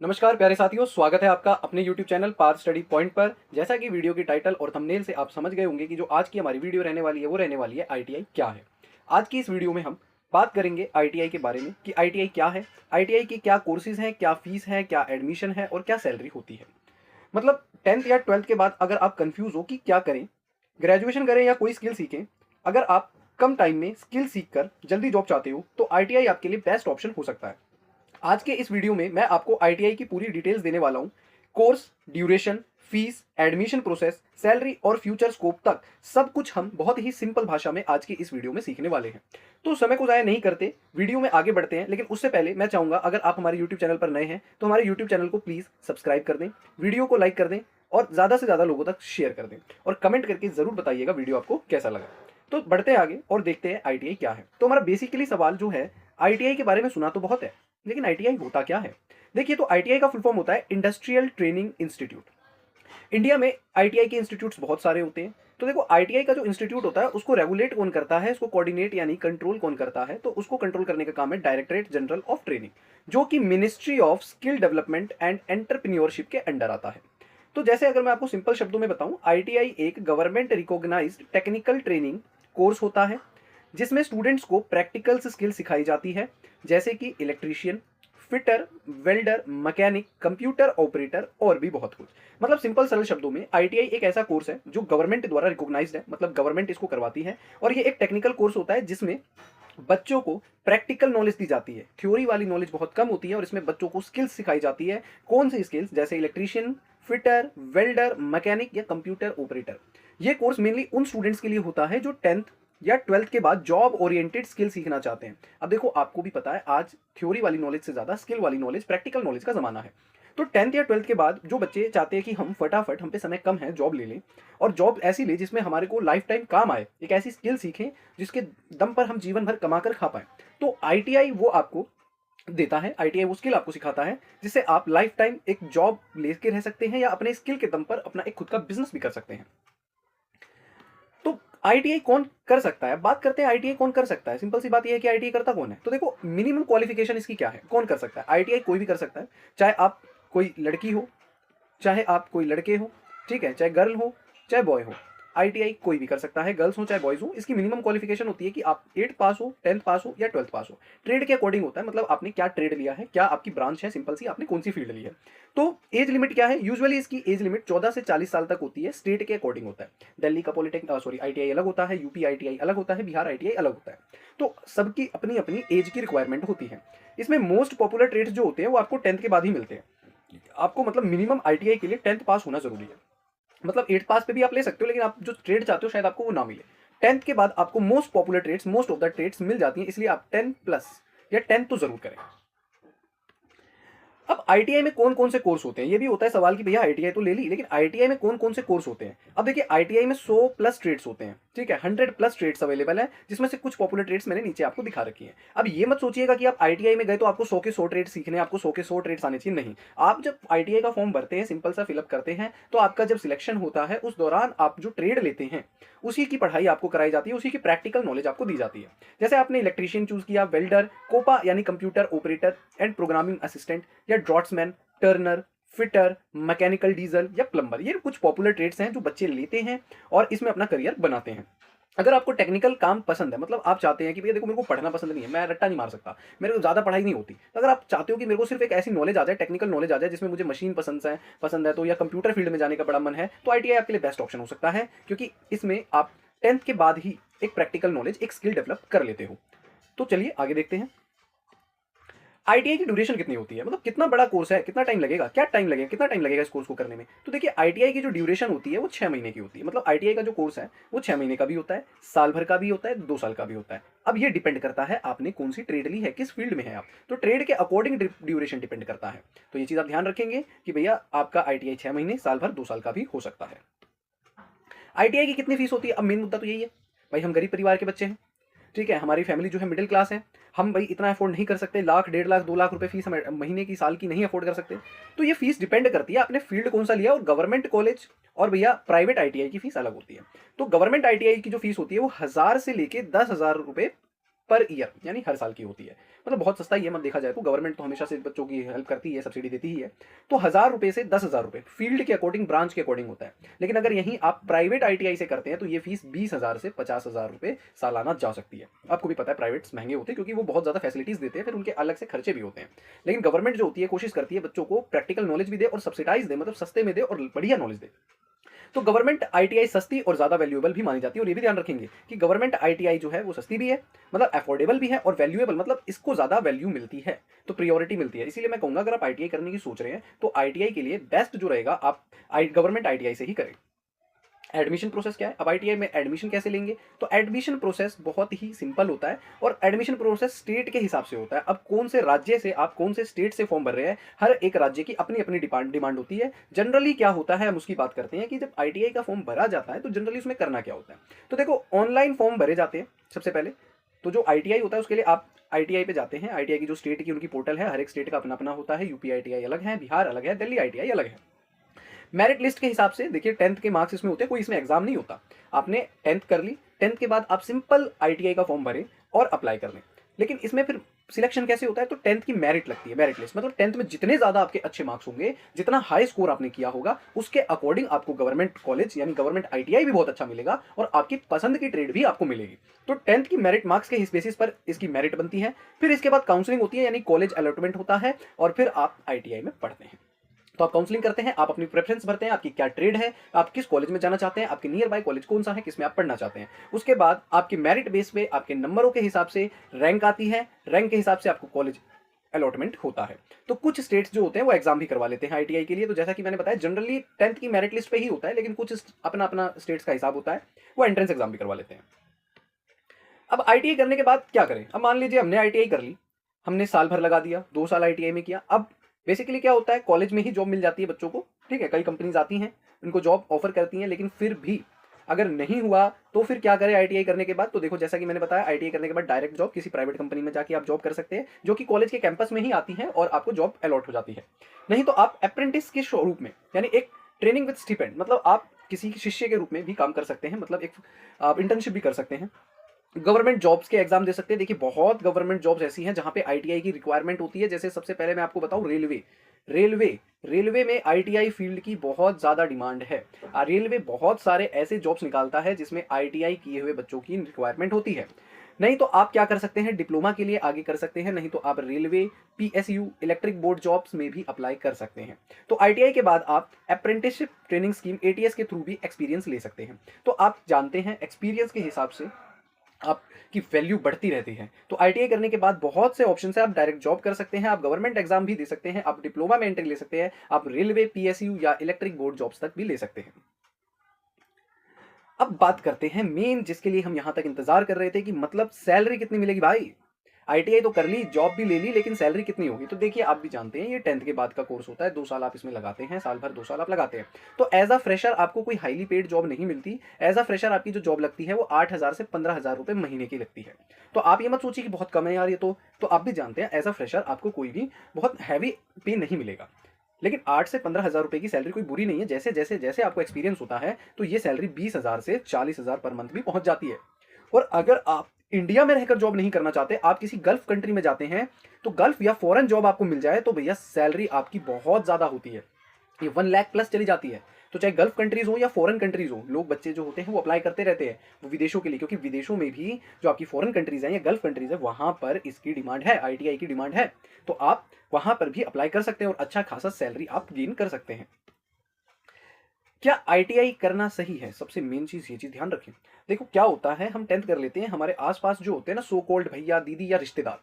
नमस्कार प्यारे साथियों, स्वागत है आपका अपने YouTube channel Parth study point पर। जैसा कि वीडियो की टाइटल और थंबनेल से आप समझ गए होंगे कि जो आज की हमारी वीडियो रहने वाली है वो रहने वाली है ITI क्या है। आज की इस वीडियो में हम बात करेंगे ITI के बारे में कि ITI क्या है, ITI की क्या कोर्सेज हैं, क्या फीस है, क्या एडमिशन है और क्या सैलरी होती है। मतलब 10th या 12th के बाद अगर आप कंफ्यूज हो कि क्या करें, ग्रेजुएशन करें या कोई स्किल सीखें, अगर आप कम टाइम में स्किल सीख कर जल्दी जॉब चाहते हो तो ITI आपके लिए बेस्ट ऑप्शन हो सकता है। आज के इस वीडियो में मैं आपको ITI की पूरी डिटेल्स देने वाला हूं। Course, duration, fees, admission process, salary और फ्यूचर स्कोप तक सब कुछ हम बहुत ही सिंपल भाषा में आज की इस वीडियो में सीखने वाले हैं। तो समय को ज़ाया नहीं करते, वीडियो में आगे बढ़ते हैं। लेकिन उससे पहले मैं चाहूंगा, अगर आप हमारे यूट्यूब चैनल पर नए हैं तो हमारे यूट्यूब चैनल को प्लीज़ सब्सक्राइब कर दें, वीडियो को लाइक कर दें और ज़्यादा से ज़्यादा लोगों तक शेयर कर दें और कमेंट करके ज़रूर बताइएगा वीडियो आपको कैसा लगा। तो बढ़ते हैं आगे और देखते हैं ITI क्या है। तो हमारा बेसिकली सवाल जो है, ITI के बारे में सुना तो बहुत है, लेकिन ITI होता क्या है। देखिए, तो ITI का फुल फॉर्म होता है इंडस्ट्रियल ट्रेनिंग इंस्टीट्यूट। इंडिया में ITI के इंस्टीट्यूट्स बहुत सारे होते हैं। तो देखो, ITI का जो इंस्टीट्यूट होता है उसको रेगुलेट कौन करता है, उसको कोऑर्डिनेट यानी कंट्रोल कौन करता है, तो उसको कंट्रोल करने का काम है डायरेक्टरेट जनरल ऑफ ट्रेनिंग, जो कि ministry of skill development and entrepreneurship के अंडर आता है। तो जैसे अगर मैं आपको सिंपल शब्दों में बताऊं, ITI एक government recognised technical training course होता है जिसमें स्टूडेंट्स को प्रैक्टिकल स्किल सिखाई जाती है, जैसे कि electrician, fitter, welder, mechanic, computer operator और भी बहुत कुछ। मतलब सिंपल सरल शब्दों में ITI एक ऐसा कोर्स है जो गवर्नमेंट द्वारा रिकॉग्नाइज्ड है, मतलब गवर्नमेंट इसको करवाती है। और ये एक टेक्निकल कोर्स होता है जिसमें बच्चों को प्रैक्टिकल नॉलेज दी जाती है। थ्योरी वाली नॉलेज बहुत कम होती है और इसमें बच्चों को स्किल्स सिखाई जाती है। कौन सी स्किल्स? जैसे इलेक्ट्रीशियन, फिटर, वेल्डर, मैकेनिक या कंप्यूटर ऑपरेटर। ये कोर्स मेनली उन स्टूडेंट्स के लिए होता है जो 10th या 12th के बाद जॉब ओरिएंटेड स्किल सीखना चाहते हैं। अब देखो, आपको भी पता है आज थ्योरी वाली नॉलेज से ज्यादा स्किल वाली नॉलेज, प्रैक्टिकल नॉलेज का जमाना है। तो 10th या 12th के बाद जो बच्चे चाहते हैं कि हम फटाफट, हम पे समय कम है, जॉब ले लें और जॉब ऐसी ले जिसमें हमारे को लाइफ टाइम काम आए, एक ऐसी स्किल सीखें जिसके दम पर हम जीवन भर कमा कर खा पाए, तो ITI वो आपको देता है। ITI वो स्किल आपको सिखाता है जिससे आप लाइफ टाइम एक जॉब लेके रह सकते हैं या अपने स्किल के दम पर अपना एक खुद का बिजनेस भी कर सकते हैं। तो ITI कौन कर सकता है? बात करते हैं ITI कौन कर सकता है। सिंपल सी बात यह है कि ITI करता कौन है। तो देखो, मिनिमम क्वालिफिकेशन इसकी क्या है, कौन कर सकता है। ITI कोई भी कर सकता है, चाहे आप कोई लड़की हो, चाहे आप कोई लड़के हो, ठीक है, चाहे गर्ल हो, चाहे बॉय हो। ITI कोई भी कर सकता है, गर्ल्स हो चाहे बॉयज हो। इसकी मिनिमम क्वालिफिकेशन होती है कि आप 8th पास हो, 10th पास हो या 12th पास हो। ट्रेड के अकॉर्डिंग होता है, मतलब आपने क्या ट्रेड लिया है, क्या आपकी ब्रांच है, सिंपल सी आपने कौन सी फील्ड ली है। तो एज लिमिट क्या है? यूजुअली इसकी एज लिमिट 14 से 40 साल तक होती है, स्टेट के अकॉर्डिंग होता है। दिल्ली का ITI अलग होता है, यूपी ITI अलग होता है, बिहार ITI अलग होता है। तो सबकी अपनी अपनी एज की रिक्वायरमेंट होती है। इसमें मोस्ट पॉपुलर ट्रेड्स जो होते हैं वो आपको 10th के बाद ही मिलते हैं। आपको मतलब मिनिमम ITI के लिए 10th पास होना जरूरी है। मतलब 8th पास पे भी आप ले सकते हो, लेकिन आप जो ट्रेड चाहते हो शायद आपको वो ना मिले। 10th के बाद आपको most popular trades, most of the trades मिल जाती हैं, इसलिए आप 10 प्लस या 10 तो जरूर करें। अब ITI में कौन कौन से कोर्स होते हैं, ये भी होता है सवाल कि भैया ITI तो ले ली, लेकिन ITI में कौन कौन से कोर्स होते हैं। अब देखिए, ITI में 100 प्लस ट्रेड्स होते हैं, ठीक है, 100 प्लस ट्रेड्स अवेलेबल है, जिसमें से कुछ पॉपुलर ट्रेड्स मैंने नीचे आपको दिखा रखी है। अब ये मत सोचिएगा कि आप ITI में गए तो आपको 100 के 100 ट्रेड्स सीखने हैं, आपको 100 के 100 ट्रेड्स आने चाहिए, नहीं। आप जब ITI का फॉर्म भरते हैं, सिंपल सा फिलअप करते हैं, तो आपका जब सिलेक्शन होता है उस दौरान आप जो ट्रेड लेते हैं उसी की पढ़ाई आपको कराई जाती है, उसी की प्रैक्टिकल नॉलेज आपको दी जाती है। जैसे आपने इलेक्ट्रीशियन चूज किया, वेल्डर, कोपा यानी computer operator and programming assistant, या draughtsman, turner, fitter, mechanical diesel या प्लम्बर, ये कुछ पॉपुलर ट्रेड्स हैं जो बच्चे लेते हैं और इसमें अपना करियर बनाते हैं। अगर आपको टेक्निकल काम पसंद है, मतलब आप चाहते हैं कि भैया देखो, मेरे को पढ़ना पसंद नहीं है, मैं रट्टा नहीं मार सकता, मेरे को ज़्यादा पढ़ाई नहीं होती, तो अगर आप चाहते हो कि मेरे को सिर्फ एक ऐसी नॉलेज आ जाए, टेक्निकल नॉलेज आ जाए जिसमें मुझे मशीन पसंद है तो, या कंप्यूटर फील्ड में जाने का बड़ा मन है, तो ITI आपके लिए बेस्ट ऑप्शन हो सकता है, क्योंकि इसमें आप 10th के बाद ही एक प्रैक्टिकल नॉलेज, एक स्किल डेवलप कर लेते हो। तो चलिए आगे देखते हैं। ITI की ड्यूरेशन कितनी होती है, मतलब कितना बड़ा कोर्स है, कितना टाइम लगेगा, क्या टाइम लगेगा, कितना टाइम लगेगा इस कोर्स को करने में। तो देखिए, ITI की जो ड्यूरेशन होती है वो 6 महीने की होती है। मतलब ITI का जो कोर्स है वो 6 महीने का भी होता है, साल भर का भी होता है, 2 साल का भी होता है। अब ये डिपेंड करता है आपने कौन सी ट्रेड ली है, किस फील्ड में है आप, तो ट्रेड के अकॉर्डिंग ड्यूरेशन डिपेंड करता है। तो ये चीज़ आप ध्यान रखेंगे कि भैया आपका ITI 6 महीने, साल भर, 2 साल का भी हो सकता है। ITI की कितनी फीस होती है? अब मेन मुद्दा तो यही है, भाई हम गरीब परिवार के बच्चे हैं, ठीक है, हमारी फैमिली जो है मिडिल क्लास है, हम भाई इतना अफोर्ड नहीं कर सकते, लाख, 1.5 लाख, 2 लाख रुपए फीस हम महीने की, साल की नहीं अफोर्ड कर सकते। तो ये फीस डिपेंड करती है आपने फील्ड कौन सा लिया, और गवर्नमेंट कॉलेज और भैया प्राइवेट ITI की फीस अलग होती है। तो गवर्नमेंट ITI की जो फीस होती है वो 1000 से लेके 10,000 रुपए पर ईयर, यानी हर साल की होती है। मतलब बहुत सस्ता ही है, मत देखा जाए तो। गवर्नमेंट तो हमेशा से बच्चों की हेल्प करती है, सब्सिडी देती ही है। तो 1000 रुपये से 10,000 रुपये फील्ड के अकॉर्डिंग, ब्रांच के अकॉर्डिंग होता है। लेकिन अगर यहीं आप प्राइवेट ITI से करते हैं तो ये फीस 20,000 से 50,000 रुपये सालाना जा सकती है। आपको भी पता है प्राइवेट्स महंगे होते हैं क्योंकि वो बहुत ज़्यादा फैसिलिटीज़ देते हैं, फिर उनके अलग से खर्चे भी होते हैं। लेकिन गवर्नमेंट जो होती है कोशिश करती है बच्चों को प्रैक्टिकल नॉलेज भी दे और सब्सिडाइज दे, मतलब सस्ते में दे और बढ़िया नॉलेज दे। तो गवर्नमेंट ITI सस्ती और ज़्यादा वैल्यूएबल भी मानी जाती है। और ये भी ध्यान रखेंगे कि गवर्नमेंट ITI जो है वो सस्ती भी है, मतलब अफोर्डेबल भी है, और वैल्यूएबल मतलब इसको ज़्यादा वैल्यू मिलती है, तो प्रियोरिटी मिलती है। इसीलिए मैं कहूँगा अगर आप ITI करने की सोच रहे हैं तो ITI के लिए बेस्ट जो रहेगा आप गवर्नमेंट ITI से ही करें। एडमिशन प्रोसेस क्या है? अब ITI में एडमिशन कैसे लेंगे? तो एडमिशन प्रोसेस बहुत ही सिंपल होता है और एडमिशन प्रोसेस स्टेट के हिसाब से होता है। अब कौन से राज्य से, आप कौन से स्टेट से फॉर्म भर रहे हैं, हर एक राज्य की अपनी अपनी डिमांड होती है। जनरली क्या होता है, हम उसकी बात करते हैं कि जब ITI का फॉर्म भरा जाता है तो जनरली उसमें करना क्या होता है। तो देखो, ऑनलाइन फॉर्म भरे जाते हैं सबसे पहले। तो जो ITI होता है उसके लिए आप ITI पे जाते हैं। ITI की जो स्टेट की उनकी पोर्टल है, हर एक स्टेट का अपना अपना होता है। UP ITI अलग है, बिहार अलग है, दिल्ली ITI अलग है। मेरिट लिस्ट के हिसाब से देखिए, 10th के मार्क्स इसमें होते हैं, कोई इसमें एग्जाम नहीं होता। आपने 10th कर ली, 10th के बाद आप सिंपल ITI का फॉर्म भरें और अप्लाई कर लें। लेकिन इसमें फिर सिलेक्शन कैसे होता है? तो 10th की मेरिट लगती है, मेरिट लिस्ट। मतलब 10th में जितने ज्यादा आपके अच्छे मार्क्स होंगे, जितना हाई स्कोर आपने किया होगा, उसके अकॉर्डिंग आपको गवर्नमेंट कॉलेज यानी गवर्नमेंट ITI भी बहुत अच्छा मिलेगा और आपकी पसंद की ट्रेड भी आपको मिलेगी। तो 10th की मेरिट मार्क्स के इस बेसिस पर इसकी मेरिट बनती है। फिर इसके बाद काउंसलिंग होती है, यानी कॉलेज अलॉटमेंट होता है और फिर आप ITI में पढ़ते हैं। तो आप काउंसलिंग करते हैं, आप अपनी प्रेफरेंस भरते हैं, आपकी क्या ट्रेड है, आप किस कॉलेज में जाना चाहते हैं, आपके नियर बाय कॉलेज कौन सा है, किसमें आप पढ़ना चाहते हैं। उसके बाद आपकी मेरिट बेस पे आपके नंबरों के हिसाब से रैंक आती है, रैंक के हिसाब से आपको कॉलेज अलॉटमेंट होता है। तो कुछ स्टेट्स जो होते हैं वो एग्जाम भी करवा लेते हैं ITI के लिए। तो जैसा कि मैंने बताया, जनरली 10th की मेरिट लिस्ट पे ही होता है, लेकिन कुछ अपना अपना स्टेट्स का हिसाब होता है, वो एंट्रेंस एग्जाम भी करवा लेते हैं। अब ITI करने के बाद क्या करें? अब मान लीजिए हमने ITI कर ली, हमने साल भर लगा दिया, 2 साल ITI में किया। अब बेसिकली क्या होता है, कॉलेज में ही जॉब मिल जाती है बच्चों को, ठीक है। कई कंपनीज आती हैं, उनको जॉब ऑफर करती हैं, लेकिन फिर भी अगर नहीं हुआ तो फिर क्या करें ITI करने के बाद? तो देखो, जैसा कि मैंने बताया, ITI करने के बाद डायरेक्ट जॉब किसी प्राइवेट कंपनी में जाके आप जॉब कर सकते हैं, जो कि कॉलेज के कैंपस में ही आती है और आपको जॉब अलॉट हो जाती है। नहीं तो आप अप्रेंटिस के स्वरूप में, यानी एक ट्रेनिंग विद स्टिपेंड, मतलब आप किसी के शिष्य के रूप में भी काम कर सकते हैं, मतलब एक आप इंटर्नशिप भी कर सकते हैं। गवर्नमेंट जॉब्स के एग्जाम दे सकते हैं। देखिए, बहुत गवर्नमेंट जॉब्स ऐसी हैं जहां पे ITI की रिक्वायरमेंट होती है। जैसे सबसे पहले मैं आपको बताऊं, रेलवे रेलवे रेलवे में ITI फील्ड की बहुत ज़्यादा डिमांड है। रेलवे बहुत सारे ऐसे जॉब्स निकालता है जिसमें ITI किए हुए बच्चों की रिक्वायरमेंट होती है। नहीं तो आप क्या कर सकते हैं, डिप्लोमा के लिए आगे कर सकते हैं। नहीं तो आप railway, PSU, electric board jobs में भी अप्लाई कर सकते हैं। तो ITI के बाद आप अप्रेंटिसशिप ट्रेनिंग स्कीम ATS के थ्रू भी एक्सपीरियंस ले सकते हैं। तो आप जानते हैं, एक्सपीरियंस के हिसाब से आपकी वैल्यू बढ़ती रहती है। तो ITI करने के बाद बहुत से ऑप्शन है, आप डायरेक्ट जॉब कर सकते हैं, आप गवर्नमेंट एग्जाम भी दे सकते हैं, आप डिप्लोमा में एंट्री ले सकते हैं, आप रेलवे, PSU या इलेक्ट्रिक बोर्ड जॉब्स तक भी ले सकते हैं। अब बात करते हैं मेन, जिसके लिए हम यहां तक इंतजार कर रहे थे, कि मतलब सैलरी कितनी मिलेगी भाई। ITI तो कर ली, जॉब भी ले ली, लेकिन सैलरी कितनी होगी? तो देखिए, आप भी जानते हैं ये 10th के बाद का कोर्स होता है, 2 साल आप इसमें लगाते हैं, साल भर 2 साल आप लगाते हैं। तो एज अ फ्रेशर आपको कोई हाईली पेड जॉब नहीं मिलती। एज अ फ्रेशर आपकी जो जॉब लगती है वो 8,000 से 15,000 रुपये महीने की लगती है। तो आप ये मत सोचिए कि बहुत कम है यार ये तो आप भी जानते हैं एज अ फ्रेशर आपको कोई भी बहुत हैवी पे नहीं मिलेगा। लेकिन 8 से 15,000 रुपये की सैलरी कोई बुरी नहीं है। जैसे जैसे जैसे आपको एक्सपीरियंस होता है तो ये सैलरी 20,000 से 40,000 पर मंथ भी पहुंच जाती है। और अगर आप इंडिया में रहकर जॉब नहीं करना चाहते, आप किसी गल्फ कंट्री में जाते हैं, तो गल्फ या फॉरेन जॉब आपको मिल जाए तो भैया सैलरी आपकी बहुत ज्यादा होती है, ये 1 लाख प्लस चली जाती है। तो चाहे गल्फ कंट्रीज हो या फॉरेन कंट्रीज हो, लोग बच्चे जो होते हैं वो अप्लाई करते रहते हैं वो विदेशों के लिए, क्योंकि विदेशों में भी जो आपकी फॉरेन कंट्रीज हैं या गल्फ कंट्रीज है, वहां पर इसकी डिमांड है, ITI की डिमांड है। तो आप वहां पर भी अप्लाई कर सकते हैं और अच्छा खासा सैलरी आप गेन कर सकते हैं। क्या ITI करना सही है? सबसे मेन चीज ये चीज ध्यान रखें। देखो क्या होता है, हम 10th कर लेते हैं, हमारे आसपास जो होते हैं ना सो कॉल्ड भैया दीदी या रिश्तेदार,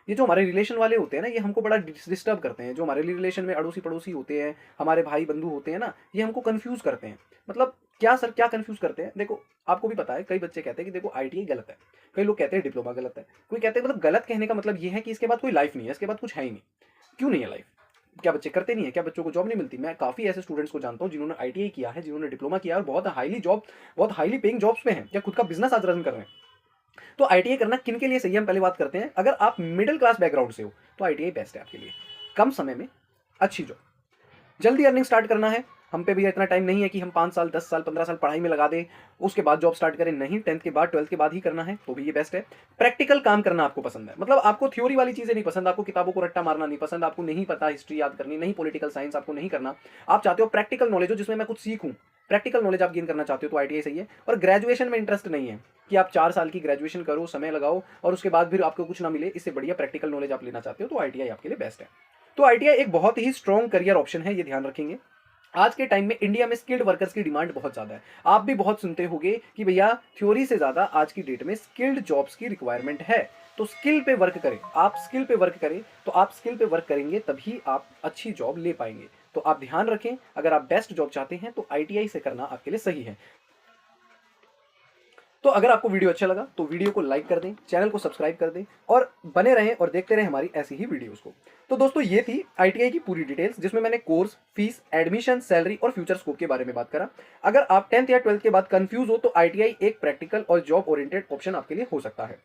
ये जो हमारे रिलेशन वाले होते हैं ना, ये हमको बड़ा डिस्टर्ब करते हैं। जो हमारे रिलेशन में अड़ोसी पड़ोसी होते हैं, हमारे भाई बंधु होते हैं ना, ये हमको कंफ्यूज करते हैं। मतलब क्या सर, क्या कंफ्यूज करते हैं? देखो, आपको भी पता है, कई बच्चे कहते हैं कि देखो ITI गलत है, कई लोग कहते हैं डिप्लोमा गलत है, कोई कहते हैं, मतलब गलत कहने का मतलब ये है कि इसके बाद कोई लाइफ नहीं है, इसके बाद कुछ है ही नहीं। क्यों नहीं है लाइफ? क्या बच्चे करते नहीं है? क्या बच्चों को जॉब नहीं मिलती? मैं काफी ऐसे स्टूडेंट्स को जानता हूँ जिन्होंने ITI किया है, जिन्होंने डिप्लोमा किया है और बहुत हाईली पेइंग जॉब्स में है, या खुद का बिजनेस आज रन कर रहे हैं। तो ITI करना किन के लिए सही है, हम पहले बात करते हैं। अगर आप मिडिल क्लास बैकग्राउंड से हो तो ITI बेस्ट है आपके लिए। कम समय में अच्छी जॉब, जल्दी अर्निंग स्टार्ट करना है, हम पे भी इतना टाइम नहीं है कि हम 5 साल 10 साल 15 साल पढ़ाई में लगा दें, उसके बाद जॉब स्टार्ट करें। नहीं, 10th के बाद 12th के बाद ही करना है तो भी ये बेस्ट है। प्रैक्टिकल काम करना आपको पसंद है, मतलब आपको थ्योरी वाली चीजें नहीं पसंद, आपको किताबों को रट्टा मारना नहीं पसंद, आपको नहीं पता हिस्ट्री याद करनी, नहीं पॉलिटिकल साइंस आपको नहीं करना, आप चाहते हो प्रैक्टिकल नॉलेज हो जिसमें मैं कुछ सीखूं, प्रैक्टिकल नॉलेज आप गेन करना चाहते हो तो आईटीआई सही है। और ग्रेजुएशन में इंटरेस्ट नहीं है कि आप 4 साल की ग्रेजुएशन करो, समय लगाओ और उसके बाद फिर आपको कुछ ना मिले, इससे बढ़िया प्रैक्टिकल नॉलेज आप लेना चाहते हो तो आईटीआई आपके लिए बेस्ट है। तो आईटीआई एक बहुत ही स्ट्रॉन्ग करियर ऑप्शन है, ये ध्यान रखेंगे। आज के टाइम में इंडिया में स्किल्ड वर्कर्स की डिमांड बहुत ज़्यादा है। आप भी बहुत सुनते होंगे कि भैया थ्योरी से ज़्यादा आज की डेट में स्किल्ड जॉब्स की रिक्वायरमेंट है। तो स्किल पे वर्क करें, आप स्किल पे वर्क करें, तो आप स्किल पे वर्क करेंगे तभी आप अच्छी जॉब ले पाएंगे। तो आप ध्यान रखें, अगर आप बेस्ट जॉब चाहते हैं तो आईटीआई से करना आपके लिए सही है। तो अगर आपको वीडियो अच्छा लगा तो वीडियो को लाइक कर दें, चैनल को सब्सक्राइब कर दें और बने रहें और देखते रहें हमारी ऐसी ही वीडियोस को। तो दोस्तों ये थी आईटीआई की पूरी डिटेल्स, जिसमें मैंने कोर्स, फीस, एडमिशन, सैलरी और फ्यूचर स्कोप के बारे में बात करा। अगर आप 10th या 12th के बाद कंफ्यूज हो तो आईटीआई एक प्रैक्टिकल और जॉब ओरिएंटेड ऑप्शन आपके लिए हो सकता है।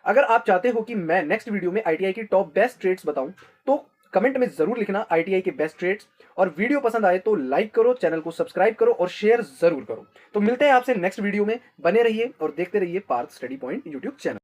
अगर आप चाहते हो कि मैं नेक्स्ट वीडियो में आईटीआई की टॉप बेस्ट ट्रेड्स बताऊं तो कमेंट में जरूर लिखना आईटीआई के बेस्ट ट्रेड्स। और वीडियो पसंद आए तो लाइक करो, चैनल को सब्सक्राइब करो और शेयर जरूर करो। तो मिलते हैं आपसे नेक्स्ट वीडियो में, बने रहिए और देखते रहिए Parth study point YouTube channel.